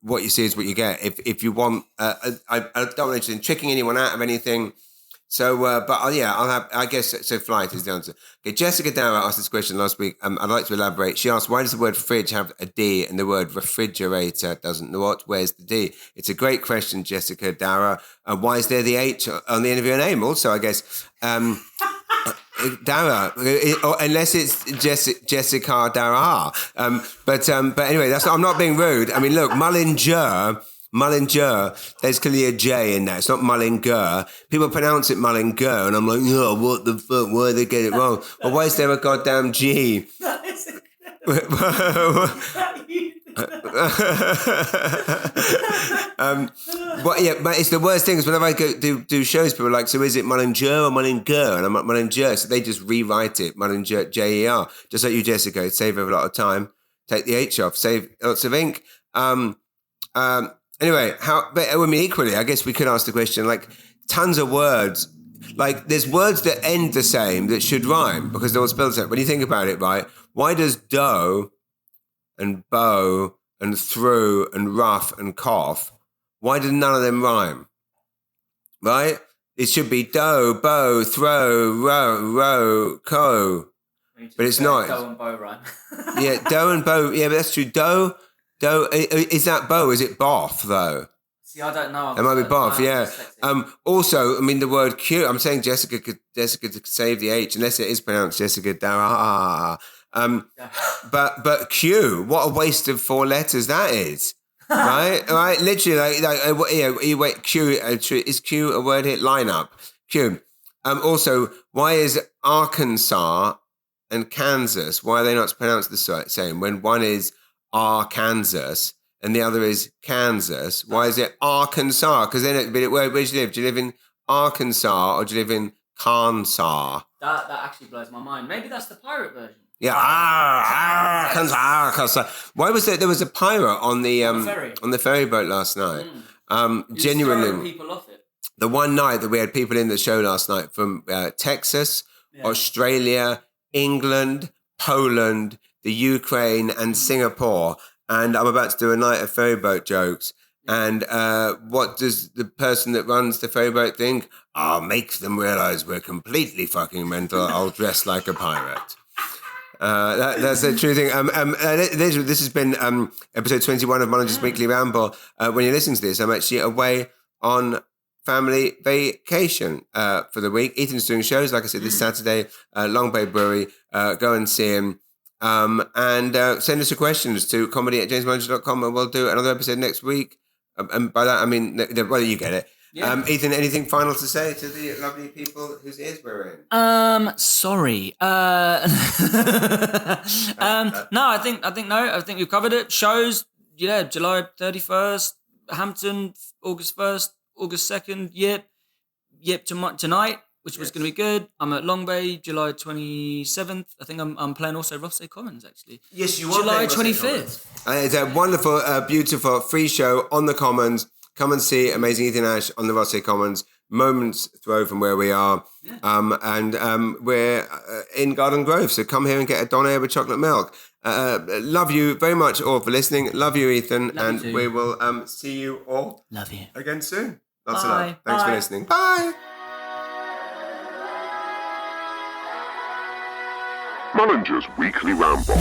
what you see is what you get. If you want, I don't want interest in tricking anyone out of anything. So, I guess so. Flight is the answer. Okay, Jessica Dara asked this question last week. I'd like to elaborate. She asked, why does the word fridge have a D and the word refrigerator doesn't? What? Where's the D? It's a great question, Jessica Dara. Why is there the H on the end of your name? Also, I guess, Dara, unless it's Jessica Dara. But anyway, I'm not being rude. I mean, look, Mullinger, there's clearly a J in there. It's not Mullinger. People pronounce it Mullinger, and I'm like, oh, what the fuck? Why they get it wrong? Well, why is there a goddamn G? But it's the worst thing is whenever I go do shows, people are like, so is it Mullinger or Mullinger? And I'm like, Mullinger. So they just rewrite it, Mullinger, J-E-R. Just like you, Jessica. Save a lot of time. Take the H off. Save lots of ink. Anyway, equally, I guess we could ask the question, like, tons of words. Like, there's words that end the same that should rhyme because they're all spelled the same. When you think about it, right, why does dough and bow and through and rough and cough, why do none of them rhyme? Right? It should be dough, bow, throw, row, co. But it's not. Dough and bow rhyme. Yeah, dough and bow. Yeah, but that's true. Dough, is that bow? Is it boff though? See, I don't know. It might be boff, yeah. Also, I mean, the word Q. I'm saying Jessica could save the H, unless it is pronounced Jessica Dara. But Q. What a waste of 4 letters that is, right? Right? Literally, you wait. Q is Q a word here? Line up. Q. Also, why is Arkansas and Kansas? Why are they not pronounced the same when one is Arkansas and the other is Kansas? Why is it Arkansas? Because then, where do you live? Do you live in Arkansas or do you live in Kansas? That actually blows my mind. Maybe that's the pirate version. Yeah, Arkansas. Why was there was a pirate on the ferry boat last night? Genuinely, people off it. The one night that we had people in the show last night from Texas, Australia, England, Poland, the Ukraine and Singapore, and I'm about to do a night of ferryboat jokes. And what does the person that runs the ferryboat think? Make them realize we're completely fucking mental. I'll dress like a pirate. That's a true thing. This has been episode 21 of Mullinger's Weekly Ramble. When you're listening to this, I'm actually away on family vacation for the week. Ethan's doing shows, like I said, this Saturday, Long Bay Brewery. Go and see him. And send us your questions to comedy@jamesmullinger.com and we'll do another episode next week. And by that, I mean, well, you get it. Yeah. Ethan, anything final to say to the lovely people whose ears we're in? Sorry. No, I think we've covered it. Shows, July 31st, Hampton, August 1st, August 2nd, Yip tonight, which was going to be good. I'm at Long Bay, July 27th. I think I'm playing also Rothesay Commons, actually. Yes, you are. July 25th. It's a wonderful, beautiful, free show on the Commons. Come and see amazing Ethan Ash on the Rothesay Commons, moments throw from where we are. Yeah. And we're in Garden Grove, so come here and get a donair with chocolate milk. Love you very much all for listening. Love you, Ethan. Love you too. We will see you all Love you. again soon. Lots Bye. of love. Thanks for listening. Bye. Mullinger's Weekly Ramble.